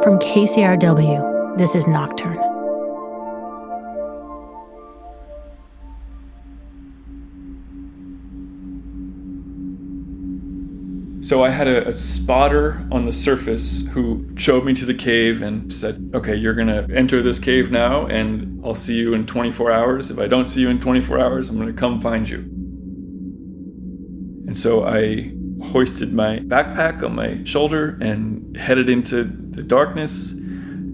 From KCRW, this is Nocturne. So I had a spotter on the surface who showed me to the cave and said, okay, you're going to enter this cave now and I'll see you in 24 hours. If I don't see you in 24 hours, I'm going to come find you. And so I hoisted my backpack on my shoulder and headed into the darkness.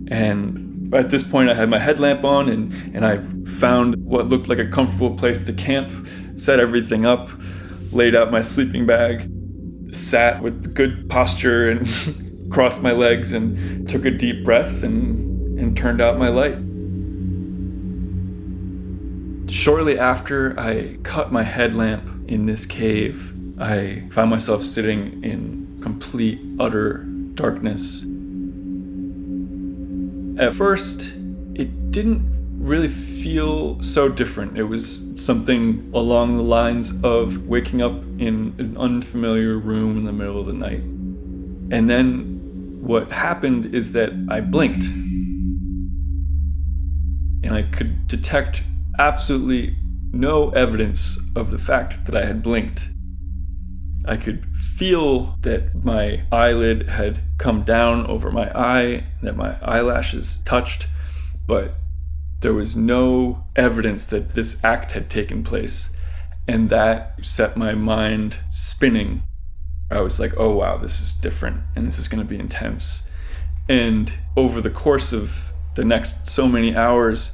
And at this point, I had my headlamp on and I found what looked like a comfortable place to camp, set everything up, laid out my sleeping bag, sat with good posture and crossed my legs and took a deep breath and turned out my light. Shortly after I cut my headlamp in this cave, I found myself sitting in complete, utter darkness. At first, it didn't really feel so different. It was something along the lines of waking up in an unfamiliar room in the middle of the night. And then what happened is that I blinked. And I could detect absolutely no evidence of the fact that I had blinked. I could feel that my eyelid had come down over my eye, that my eyelashes touched, but there was no evidence that this act had taken place, and that set my mind spinning. I was like, oh wow, this is different, and this is going to be intense. And over the course of the next so many hours,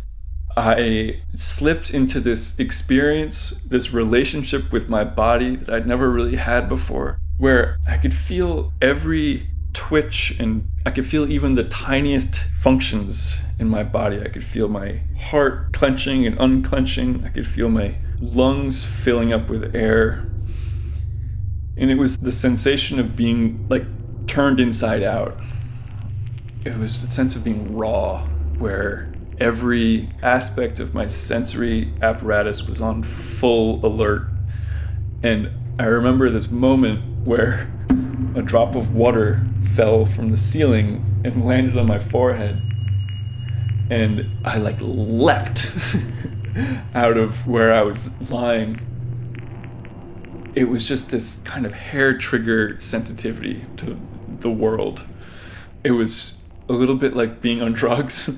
I slipped into this experience, this relationship with my body that I'd never really had before, where I could feel every twitch and I could feel even the tiniest functions in my body. I could feel my heart clenching and unclenching. I could feel my lungs filling up with air. And it was the sensation of being like turned inside out. It was a sense of being raw, where every aspect of my sensory apparatus was on full alert. And I remember this moment where a drop of water fell from the ceiling and landed on my forehead. And I leapt out of where I was lying. It was just this kind of hair trigger sensitivity to the world. It was a little bit like being on drugs,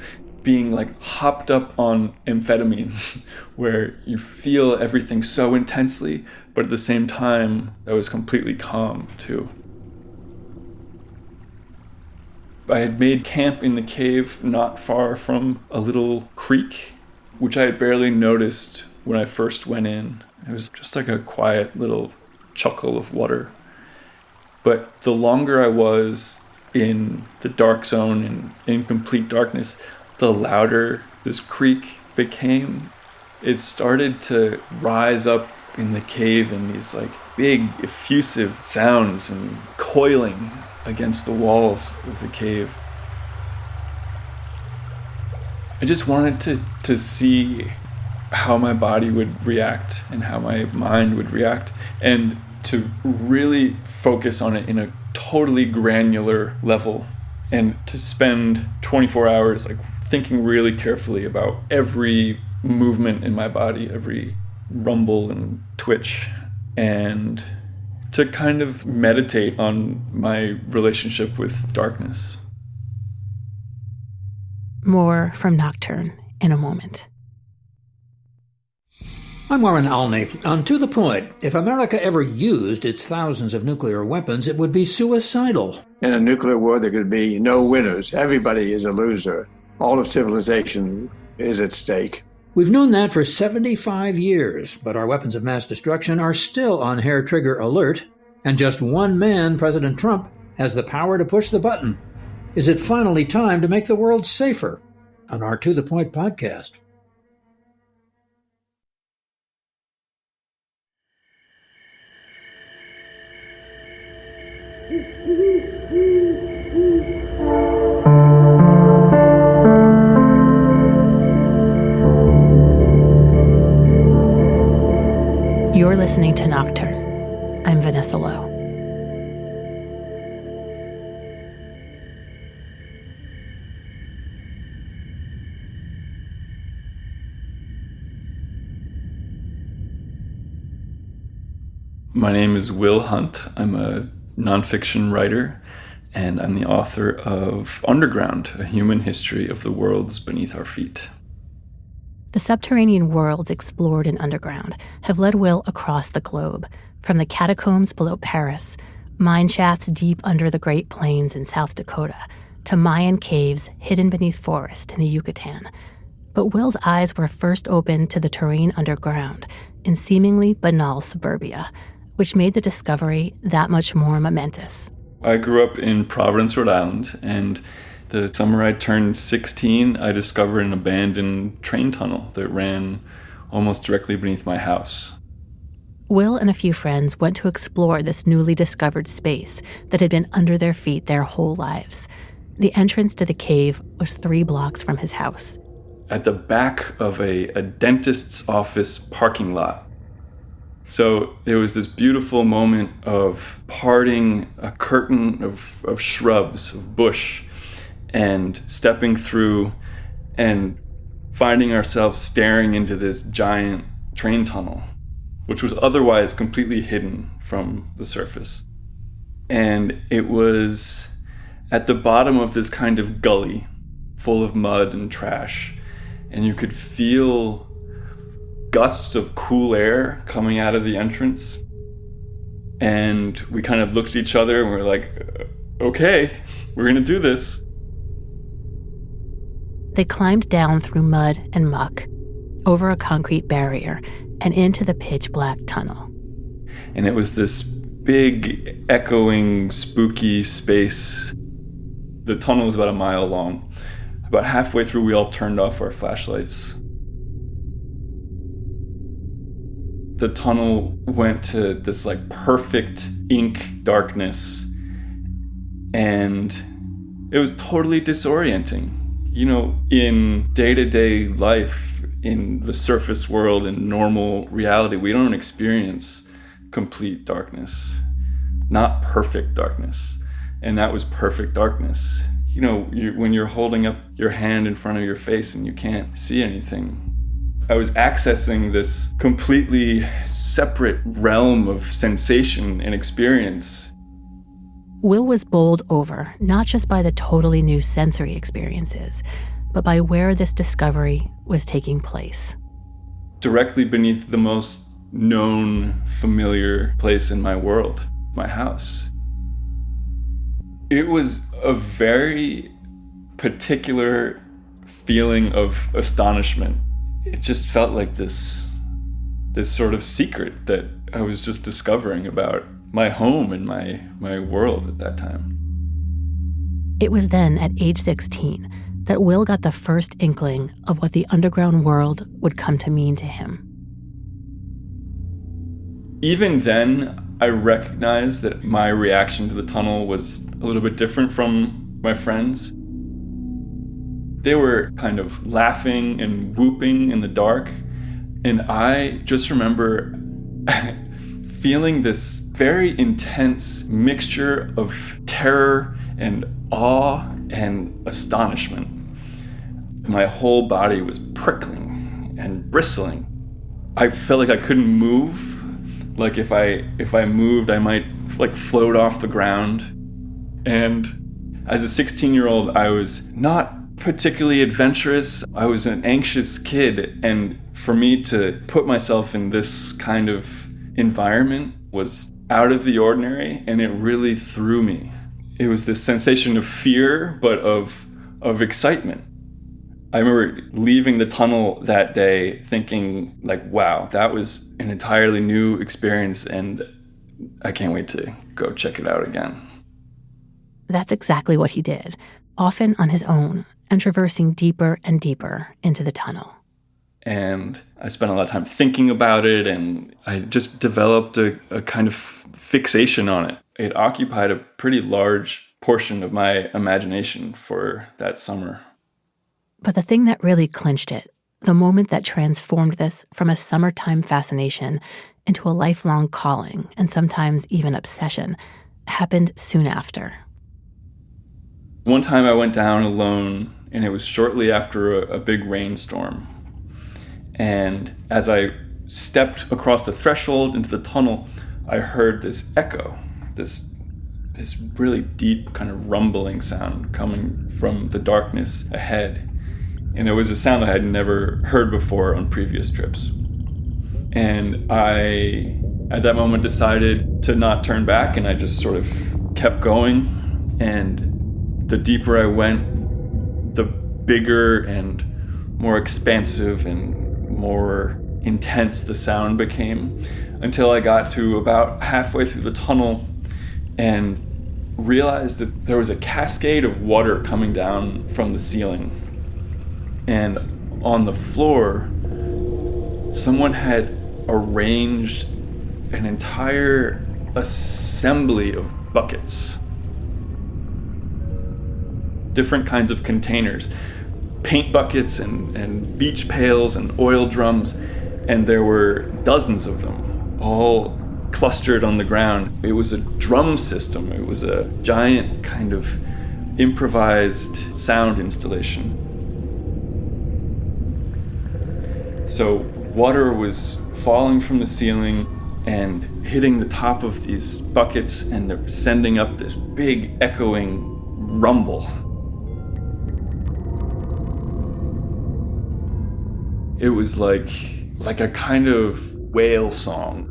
being hopped up on amphetamines, where you feel everything so intensely, but at the same time, I was completely calm too. I had made camp in the cave not far from a little creek, which I had barely noticed when I first went in. It was just like a quiet little chuckle of water. But the longer I was in the dark zone and in complete darkness, the louder this creek became. It started to rise up in the cave in these big effusive sounds and coiling against the walls of the cave. I just wanted to see how my body would react and how my mind would react, and to really focus on it in a totally granular level, and to spend 24 hours thinking really carefully about every movement in my body, every rumble and twitch, and to kind of meditate on my relationship with darkness. More from Nocturne in a moment. I'm Warren Alney. On To the Point, if America ever used its thousands of nuclear weapons, it would be suicidal. In a nuclear war, there could be no winners. Everybody is a loser. All of civilization is at stake. We've known that for 75 years, but our weapons of mass destruction are still on hair-trigger alert, and just one man, President Trump, has the power to push the button. Is it finally time to make the world safer? On our To the Point podcast. You're listening to Nocturne. I'm Vanessa Lowe. My name is Will Hunt. I'm a nonfiction writer, and I'm the author of Underground, A Human History of the Worlds Beneath Our Feet. The subterranean worlds explored in Underground have led Will across the globe, from the catacombs below Paris, mine shafts deep under the Great Plains in South Dakota, to Mayan caves hidden beneath forest in the Yucatan. But Will's eyes were first opened to the terrain underground in seemingly banal suburbia, which made the discovery that much more momentous. I grew up in Providence, Rhode Island, and the summer I turned 16, I discovered an abandoned train tunnel that ran almost directly beneath my house. Will and a few friends went to explore this newly discovered space that had been under their feet their whole lives. The entrance to the cave was 3 blocks from his house. At the back of a dentist's office parking lot. So there was this beautiful moment of parting a curtain of shrubs, of bush, and stepping through and finding ourselves staring into this giant train tunnel, which was otherwise completely hidden from the surface. And it was at the bottom of this kind of gully full of mud and trash, and you could feel gusts of cool air coming out of the entrance. And we kind of looked at each other and we were like, okay, we're gonna do this. They climbed down through mud and muck, over a concrete barrier, and into the pitch-black tunnel. And it was this big, echoing, spooky space. The tunnel was about a mile long. About halfway through, we all turned off our flashlights. The tunnel went to this like perfect ink darkness, and it was totally disorienting. You know, in day-to-day life, in the surface world, in normal reality, we don't experience complete darkness, not perfect darkness. And that was perfect darkness. You know, when you're holding up your hand in front of your face and you can't see anything. I was accessing this completely separate realm of sensation and experience. Will was bowled over, not just by the totally new sensory experiences, but by where this discovery was taking place. Directly beneath the most known, familiar place in my world, my house. It was a very particular feeling of astonishment. It just felt like this sort of secret that I was just discovering about my home and my world at that time. It was then, at age 16, that Will got the first inkling of what the underground world would come to mean to him. Even then, I recognized that my reaction to the tunnel was a little bit different from my friends. They were kind of laughing and whooping in the dark, and I just remember feeling this very intense mixture of terror and awe and astonishment. My whole body was prickling and bristling. I felt like I couldn't move. Like if I moved, I might like float off the ground. And as a 16-year-old, I was not particularly adventurous. I was an anxious kid, and for me to put myself in this kind of environment was out of the ordinary, and it really threw me. It was this sensation of fear, but of excitement. I remember leaving the tunnel that day thinking like, wow, that was an entirely new experience, and I can't wait to go check it out again. That's exactly what he did, often on his own, and traversing deeper and deeper into the tunnel. And I spent a lot of time thinking about it, and I just developed a kind of fixation on it. It occupied a pretty large portion of my imagination for that summer. But the thing that really clinched it, the moment that transformed this from a summertime fascination into a lifelong calling, and sometimes even obsession, happened soon after. One time I went down alone, and it was shortly after a big rainstorm. And as I stepped across the threshold into the tunnel, I heard this echo, this really deep kind of rumbling sound coming from the darkness ahead. And it was a sound that I had never heard before on previous trips. And I, at that moment, decided to not turn back, and I just sort of kept going. And the deeper I went, the bigger and more expansive and more intense the sound became, until I got to about halfway through the tunnel and realized that there was a cascade of water coming down from the ceiling. And on the floor, someone had arranged an entire assembly of buckets. Different kinds of containers. Paint buckets and beach pails and oil drums. And there were dozens of them, all clustered on the ground. It was a drum system. It was a giant kind of improvised sound installation. So water was falling from the ceiling and hitting the top of these buckets, and they're sending up this big echoing rumble. It was like a kind of whale song.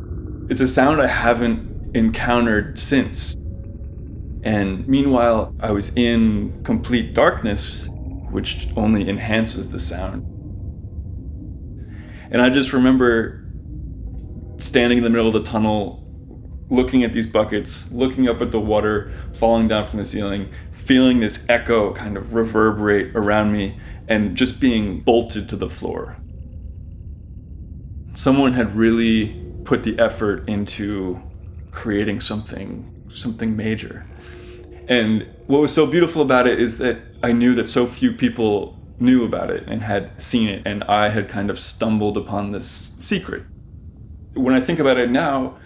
It's a sound I haven't encountered since. And meanwhile, I was in complete darkness, which only enhances the sound. And I just remember standing in the middle of the tunnel, looking at these buckets, looking up at the water falling down from the ceiling, feeling this echo kind of reverberate around me, and just being bolted to the floor. Someone had really put the effort into creating something major. And what was so beautiful about it is that I knew that so few people knew about it and had seen it, and I had kind of stumbled upon this secret. When I think about it now,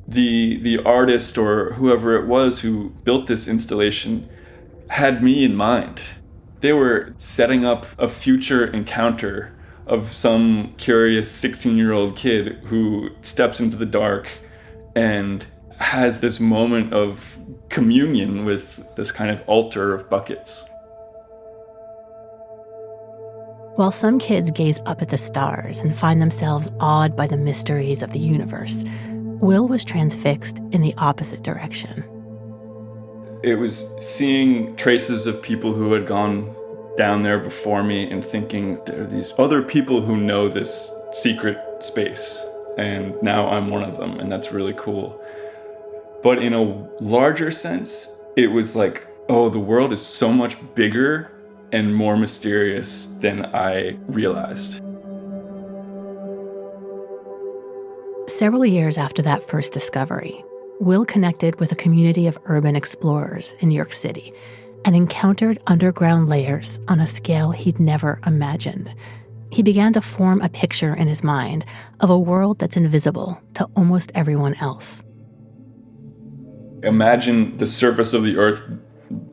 the artist or whoever it was who built this installation had me in mind. They were setting up a future encounter of some curious 16-year-old kid who steps into the dark and has this moment of communion with this kind of altar of buckets. While some kids gaze up at the stars and find themselves awed by the mysteries of the universe, Will was transfixed in the opposite direction. It was seeing traces of people who had gone down there before me and thinking, there are these other people who know this secret space, and now I'm one of them, and that's really cool. But in a larger sense, it was like, oh, the world is so much bigger and more mysterious than I realized. Several years after that first discovery, Will connected with a community of urban explorers in New York City and encountered underground layers on a scale he'd never imagined. He began to form a picture in his mind of a world that's invisible to almost everyone else. Imagine the surface of the earth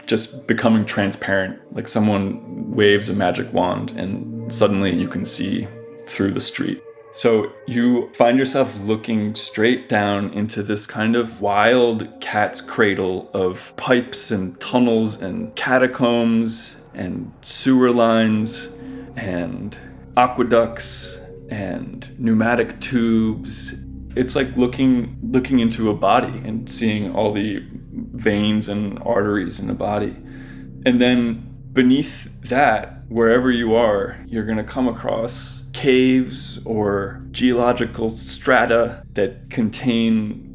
just becoming transparent, like someone waves a magic wand and suddenly you can see through the street. So you find yourself looking straight down into this kind of wild cat's cradle of pipes and tunnels and catacombs and sewer lines and aqueducts and pneumatic tubes. It's like looking into a body and seeing all the veins and arteries in the body. And then beneath that, wherever you are, you're going to come across caves or geological strata that contain,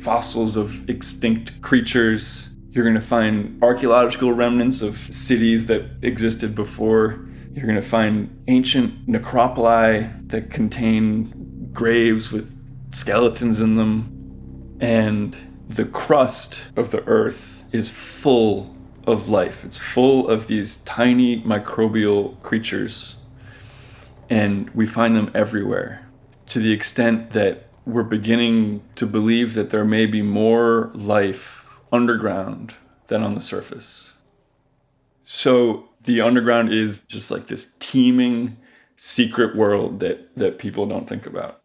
fossils of extinct creatures. You're going to find archaeological remnants of cities that existed before. You're going to find ancient necropoli that contain graves with skeletons in them. And the crust of the earth is full of life. It's full of these tiny microbial creatures. And we find them everywhere, to the extent that we're beginning to believe that there may be more life underground than on the surface. So the underground is just like this teeming secret world that people don't think about.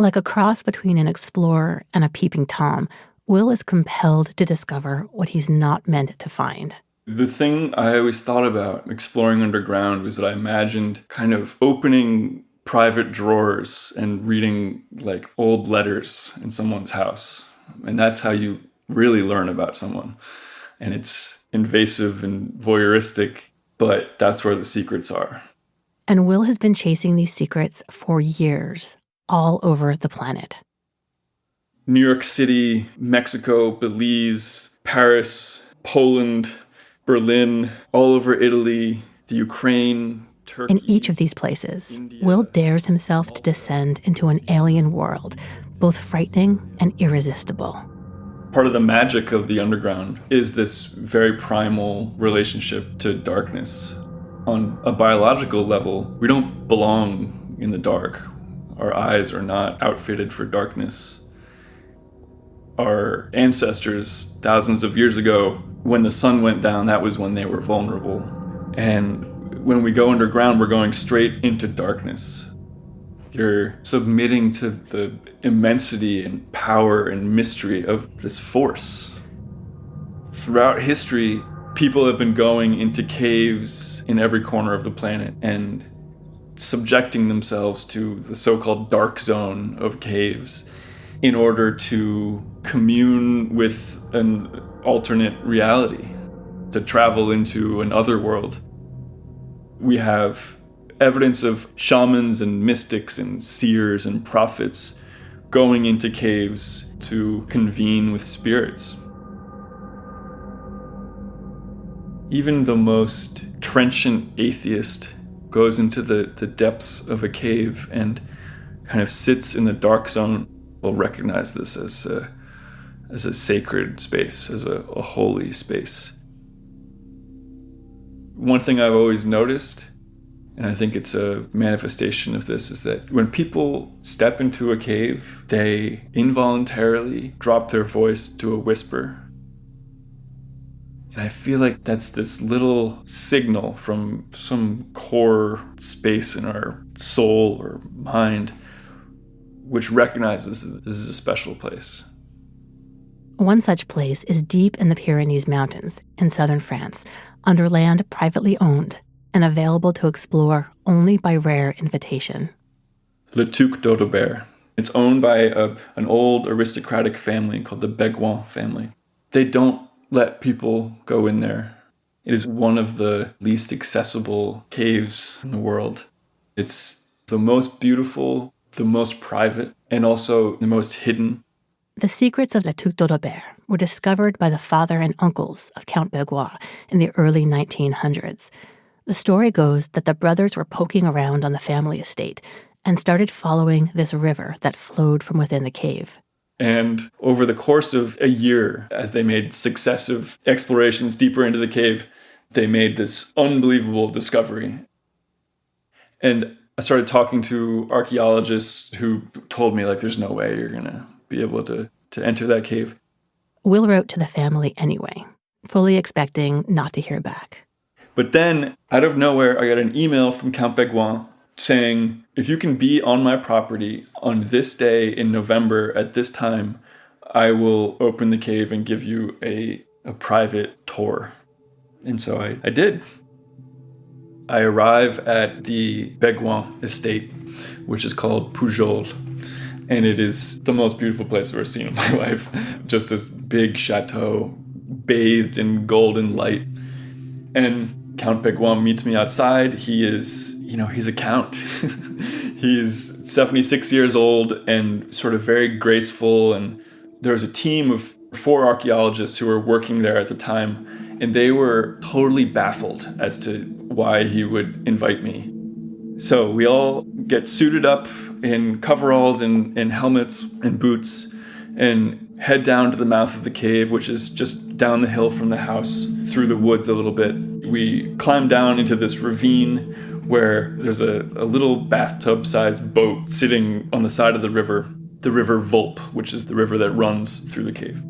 Like a cross between an explorer and a peeping Tom, Will is compelled to discover what he's not meant to find. The thing I always thought about exploring underground was that I imagined kind of opening private drawers and reading like old letters in someone's house. And that's how you really learn about someone. And it's invasive and voyeuristic, but that's where the secrets are. And Will has been chasing these secrets for years, all over the planet. New York City, Mexico, Belize, Paris, Poland, Berlin, all over Italy, the Ukraine, Turkey. In each of these places, India, Will dares himself to descend into an alien world, both frightening and irresistible. Part of the magic of the underground is this very primal relationship to darkness. On a biological level, we don't belong in the dark. Our eyes are not outfitted for darkness. Our ancestors, thousands of years ago, when the sun went down, that was when they were vulnerable. And when we go underground, we're going straight into darkness. You're submitting to the immensity and power and mystery of this force. Throughout history, people have been going into caves in every corner of the planet and subjecting themselves to the so-called dark zone of caves in order to commune with an alternate reality, to travel into an other world. We have evidence of shamans and mystics and seers and prophets going into caves to convene with spirits. Even the most trenchant atheist goes into the depths of a cave and kind of sits in the dark zone. Will recognize this as a sacred space, as a holy space. One thing I've always noticed, and I think it's a manifestation of this, is that when people step into a cave, they involuntarily drop their voice to a whisper. And I feel like that's this little signal from some core space in our soul or mind which recognizes that this is a special place. One such place is deep in the Pyrenees Mountains in southern France, under land privately owned and available to explore only by rare invitation. Le Duc d'Audebert. It's owned by an old aristocratic family called the Beguin family. They don't let people go in there. It is one of the least accessible caves in the world. It's the most beautiful, the most private, and also the most hidden. The secrets of the Duc d'Audebert were discovered by the father and uncles of Count Beguin in the early 1900s. The story goes that the brothers were poking around on the family estate and started following this river that flowed from within the cave. And over the course of a year, as they made successive explorations deeper into the cave, they made this unbelievable discovery. And I started talking to archaeologists who told me, like, there's no way you're going to be able to enter that cave. Will wrote to the family anyway, fully expecting not to hear back. But then, out of nowhere, I got an email from Count Beguin saying, if you can be on my property on this day in November at this time, I will open the cave and give you a private tour. And so I did. I arrive at the Beguin estate, which is called Pujol. And it is the most beautiful place I've ever seen in my life. Just this big chateau, bathed in golden light. And Count Beguin meets me outside. He is, he's a count. He's 76 years old and sort of very graceful. And there was a team of 4 archaeologists who were working there at the time. And they were totally baffled as to why he would invite me. So we all get suited up in coveralls and helmets and boots and head down to the mouth of the cave, which is just down the hill from the house, through the woods a little bit. We climb down into this ravine where there's a little bathtub-sized boat sitting on the side of the River Volpe, which is the river that runs through the cave.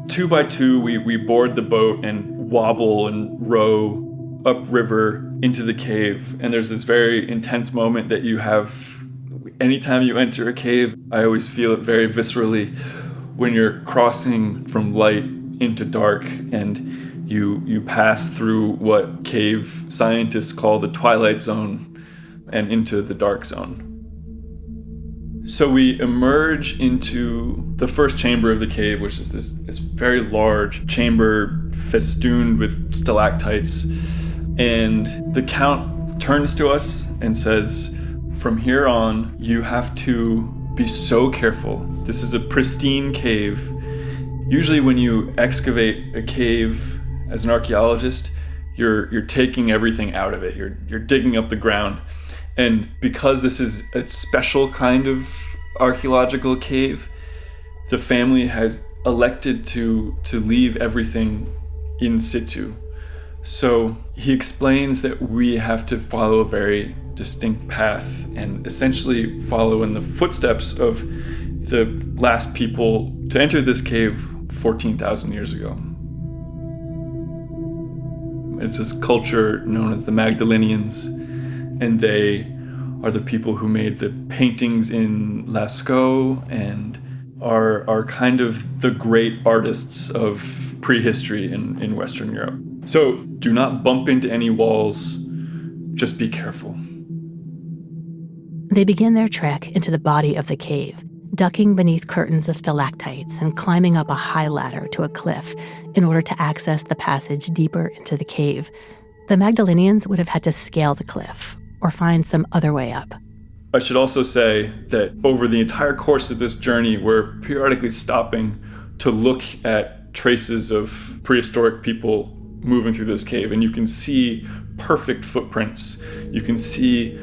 2 by 2, we board the boat and wobble and row upriver into the cave. And there's this very intense moment that you have anytime you enter a cave, I always feel it very viscerally when you're crossing from light into dark and you pass through what cave scientists call the twilight zone and into the dark zone. So we emerge into the first chamber of the cave, which is this very large chamber festooned with stalactites. And the Count turns to us and says, from here on, you have to be so careful. This is a pristine cave. Usually when you excavate a cave as an archaeologist, you're taking everything out of it. You're digging up the ground. And because this is a special kind of archaeological cave, the family had elected to leave everything in situ. So he explains that we have to follow a very distinct path and essentially follow in the footsteps of the last people to enter this cave 14,000 years ago. It's this culture known as the Magdalenians, and they are the people who made the paintings in Lascaux and are kind of the great artists of prehistory in Western Europe. So do not bump into any walls, just be careful. They begin their trek into the body of the cave, ducking beneath curtains of stalactites and climbing up a high ladder to a cliff in order to access the passage deeper into the cave. The Magdalenians would have had to scale the cliff or find some other way up. I should also say that over the entire course of this journey, we're periodically stopping to look at traces of prehistoric people moving through this cave, and you can see perfect footprints. You can see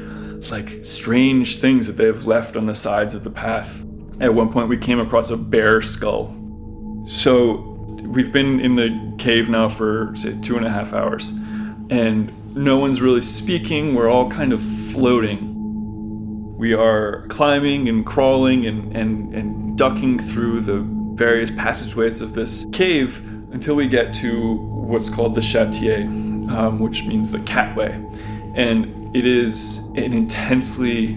like strange things that they've left on the sides of the path. At one point we came across a bear skull. So we've been in the cave now for, say, 2.5 hours, and no one's really speaking. We're all kind of floating. We are climbing and crawling and ducking through the various passageways of this cave until we get to what's called the Chatier, which means the catway. And it is an intensely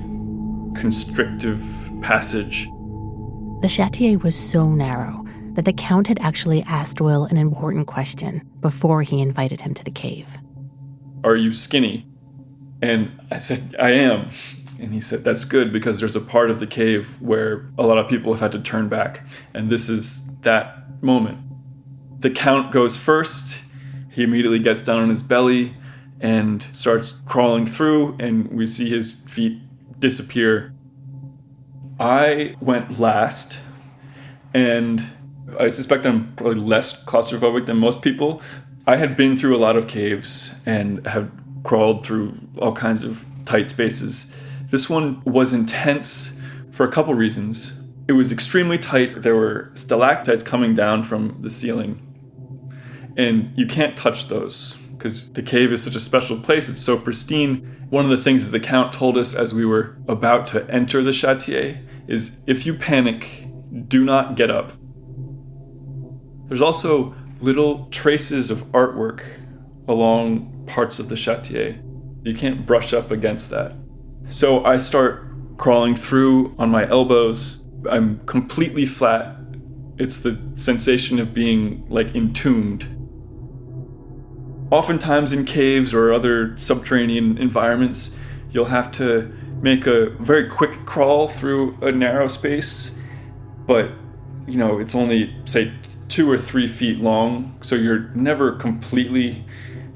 constrictive passage. The Chatier was so narrow that the Count had actually asked Will an important question before he invited him to the cave. Are you skinny? And I said, I am. And he said, that's good, because there's a part of the cave where a lot of people have had to turn back. And this is that moment. The Count goes first. He immediately gets down on his belly and starts crawling through, and we see his feet disappear. I went last, and I suspect I'm probably less claustrophobic than most people. I had been through a lot of caves and have crawled through all kinds of tight spaces. This one was intense for a couple reasons. It was extremely tight. There were stalactites coming down from the ceiling, and you can't touch those because the cave is such a special place. It's so pristine. One of the things that the Count told us as we were about to enter the Chatier is, if you panic, do not get up. There's also little traces of artwork along parts of the Chatier. You can't brush up against that. So I start crawling through on my elbows. I'm completely flat. It's the sensation of being like entombed. Oftentimes in caves or other subterranean environments, you'll have to make a very quick crawl through a narrow space, but it's only, say, 2 or 3 feet long, so you're never completely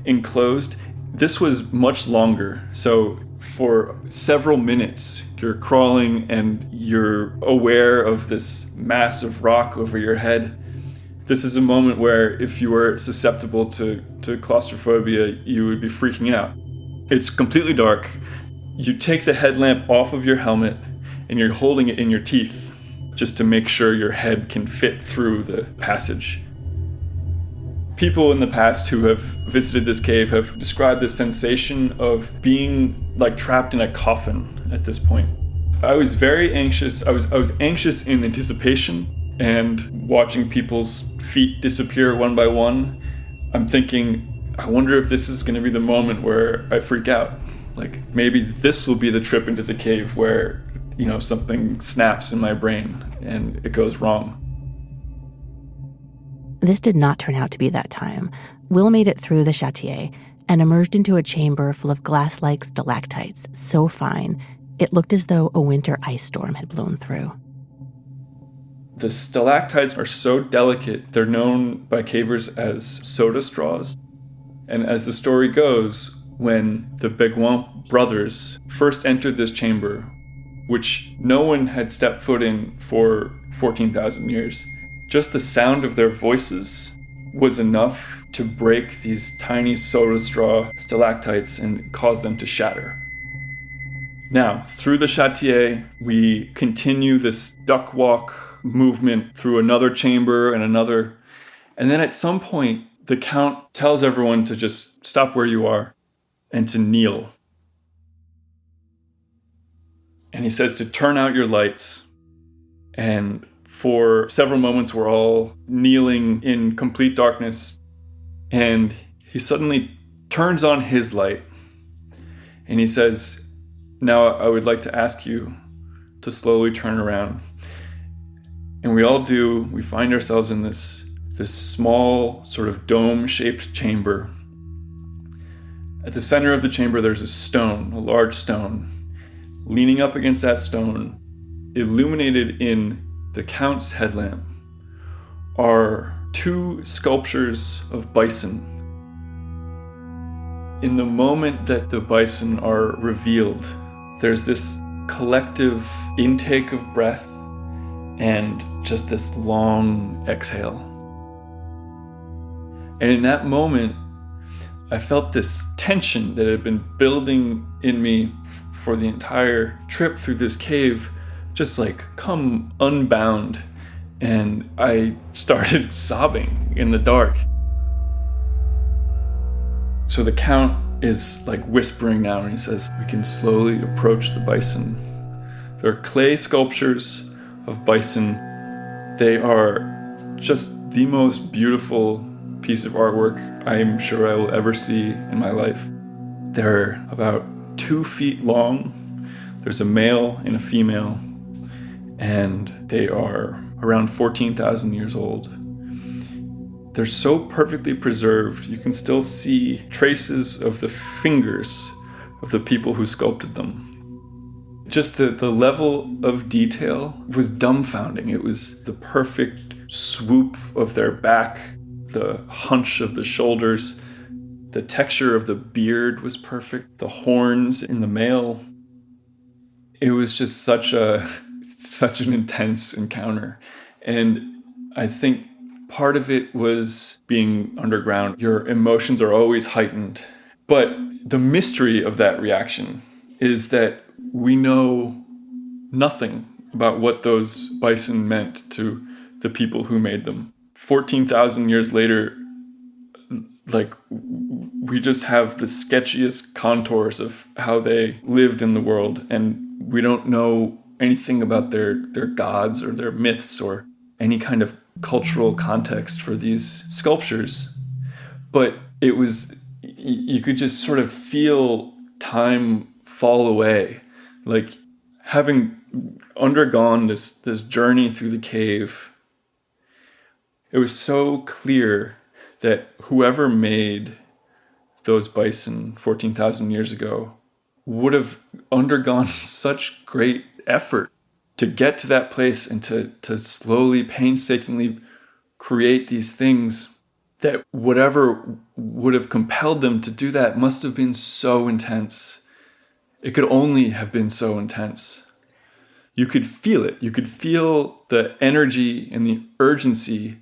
enclosed. This was much longer, so for several minutes you're crawling and you're aware of this mass of rock over your head. This is a moment where if you were susceptible to claustrophobia, you would be freaking out. It's completely dark. You take the headlamp off of your helmet and you're holding it in your teeth just to make sure your head can fit through the passage. People in the past who have visited this cave have described the sensation of being like trapped in a coffin at this point. I was very anxious. I was anxious in anticipation and watching people's feet disappear one by one. I'm thinking, I wonder if this is going to be the moment where I freak out. Like, maybe this will be the trip into the cave where something snaps in my brain and it goes wrong. This did not turn out to be that time. Will made it through the Chatier and emerged into a chamber full of glass-like stalactites, so fine, it looked as though a winter ice storm had blown through. The stalactites are so delicate, they're known by cavers as soda straws. And as the story goes, when the Beguin brothers first entered this chamber, which no one had stepped foot in for 14,000 years, just the sound of their voices was enough to break these tiny soda straw stalactites and cause them to shatter. Now, through the Chatier, we continue this duck walk movement through another chamber and another. And then at some point, the Count tells everyone to just stop where you are and to kneel. And he says to turn out your lights. And for several moments, we're all kneeling in complete darkness. And he suddenly turns on his light. And he says, now I would like to ask you to slowly turn around. And we all do. We find ourselves in this small sort of dome-shaped chamber. At the center of the chamber, there's a stone, a large stone. Leaning up against that stone, illuminated in the Count's headlamp, are two sculptures of bison. In the moment that the bison are revealed, there's this collective intake of breath and just this long exhale. And in that moment, I felt this tension that had been building in me for the entire trip through this cave, just like come unbound. And I started sobbing in the dark. So the Count is like whispering now, and he says, we can slowly approach the bison. They're clay sculptures of bison. They are just the most beautiful piece of artwork I'm sure I will ever see in my life. They're about 2 feet long. There's a male and a female, and they are around 14,000 years old. They're so perfectly preserved, you can still see traces of the fingers of the people who sculpted them. Just the level of detail was dumbfounding. It was the perfect swoop of their back, the hunch of the shoulders, the texture of the beard was perfect, the horns in the male. It was just such an intense encounter. And I think part of it was being underground. Your emotions are always heightened. But the mystery of that reaction is that we know nothing about what those bison meant to the people who made them. 14,000 years later, like, we just have the sketchiest contours of how they lived in the world, and we don't know anything about their gods or their myths or any kind of cultural context for these sculptures. But it was, you could just sort of feel time fall away. Like, having undergone this journey through the cave, it was so clear that whoever made those bison 14,000 years ago would have undergone such great effort to get to that place and to slowly, painstakingly create these things, that whatever would have compelled them to do that must have been so intense. It could only have been so intense. You could feel it. You could feel the energy and the urgency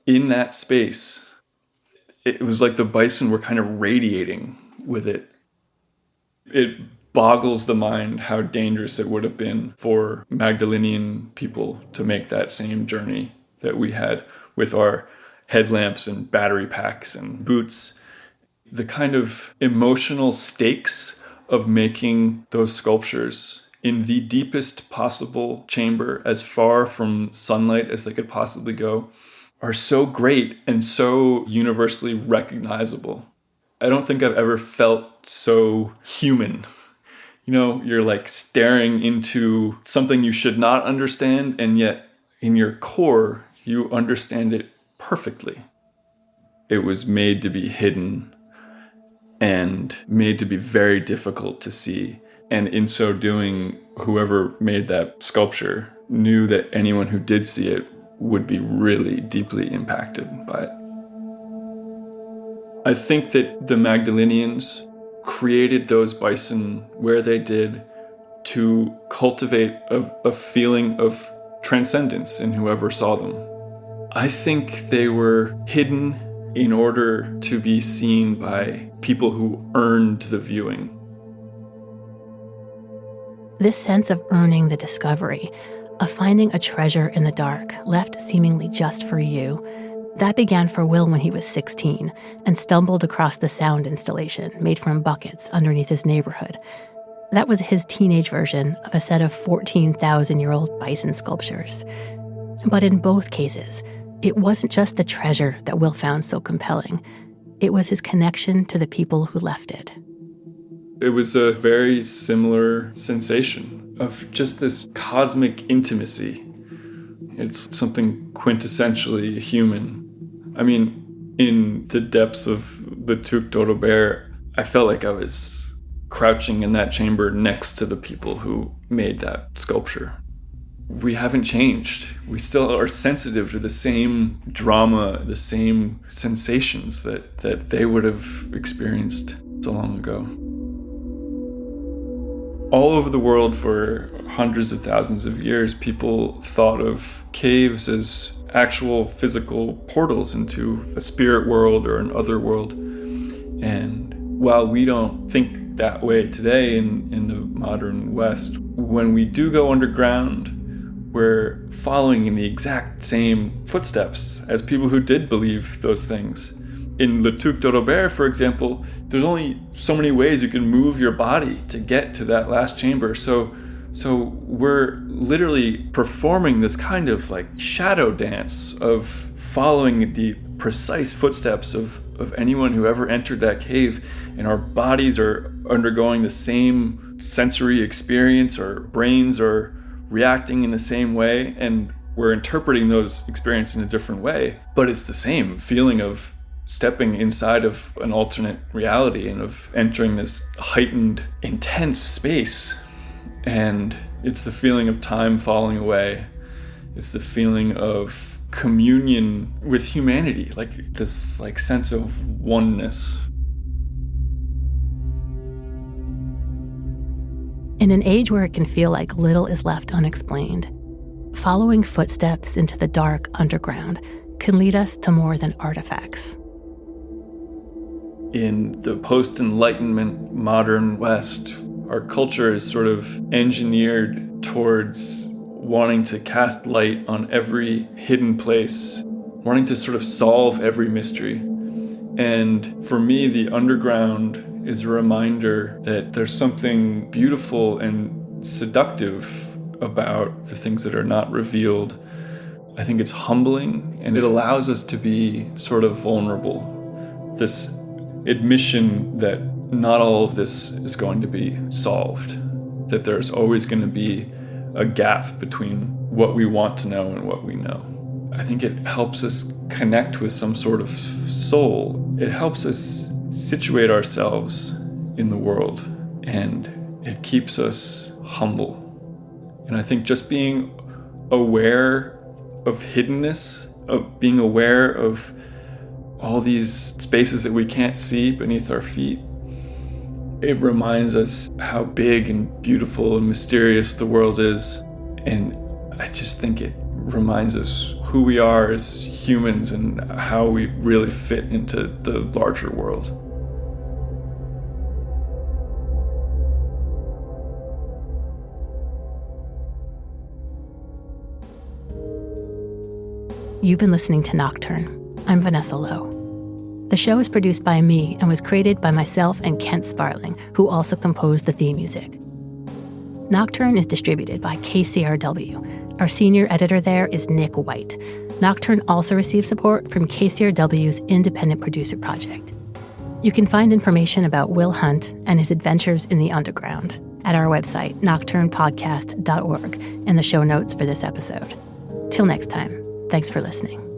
in that space. It was like the bison were kind of radiating with it. It boggles the mind how dangerous it would have been for Magdalenian people to make that same journey that we had with our headlamps and battery packs and boots. The kind of emotional stakes of making those sculptures in the deepest possible chamber, as far from sunlight as they could possibly go, are so great and so universally recognizable. I don't think I've ever felt so human, You're like staring into something you should not understand, and yet in your core, you understand it perfectly. It was made to be hidden and made to be very difficult to see. And in so doing, whoever made that sculpture knew that anyone who did see it would be really deeply impacted by it. I think that the Magdalenians created those bison where they did to cultivate a feeling of transcendence in whoever saw them. I think they were hidden in order to be seen by people who earned the viewing. This sense of earning the discovery, of finding a treasure in the dark, left seemingly just for you, that began for Will when he was 16 and stumbled across the sound installation made from buckets underneath his neighborhood. That was his teenage version of a set of 14,000-year-old bison sculptures. But in both cases, it wasn't just the treasure that Will found so compelling. It was his connection to the people who left it. It was a very similar sensation of just this cosmic intimacy. It's something quintessentially human. I mean, in the depths of the Tuc d'Audebert, I felt like I was crouching in that chamber next to the people who made that sculpture. We haven't changed. We still are sensitive to the same drama, the same sensations that they would have experienced so long ago. All over the world for hundreds of thousands of years, people thought of caves as actual physical portals into a spirit world or an other world. And while we don't think that way today in the modern West, when we do go underground, we're following in the exact same footsteps as people who did believe those things. In Le Tuc d'Audebert, for example, there's only so many ways you can move your body to get to that last chamber. So we're literally performing this kind of like shadow dance of following the precise footsteps of anyone who ever entered that cave. And our bodies are undergoing the same sensory experience, our brains are reacting in the same way, and we're interpreting those experiences in a different way. But it's the same feeling of stepping inside of an alternate reality and of entering this heightened, intense space. And it's the feeling of time falling away. It's the feeling of communion with humanity, like this sense of oneness. In an age where it can feel like little is left unexplained, following footsteps into the dark underground can lead us to more than artifacts. In the post-Enlightenment modern West, our culture is sort of engineered towards wanting to cast light on every hidden place, wanting to sort of solve every mystery. And for me, the underground is a reminder that there's something beautiful and seductive about the things that are not revealed. I think it's humbling, and it allows us to be sort of vulnerable. This admission that not all of this is going to be solved, that there's always going to be a gap between what we want to know and what we know. I think it helps us connect with some sort of soul. It helps us situate ourselves in the world, and it keeps us humble. And I think just being aware of hiddenness, of being aware of all these spaces that we can't see beneath our feet, it reminds us how big and beautiful and mysterious the world is. And I just think it reminds us who we are as humans and how we really fit into the larger world. You've been listening to Nocturne. I'm Vanessa Lowe. The show is produced by me and was created by myself and Kent Sparling, who also composed the theme music. Nocturne is distributed by KCRW. Our senior editor there is Nick White. Nocturne also receives support from KCRW's Independent Producer Project. You can find information about Will Hunt and his adventures in the underground at our website, nocturnepodcast.org, in the show notes for this episode. Till next time, thanks for listening.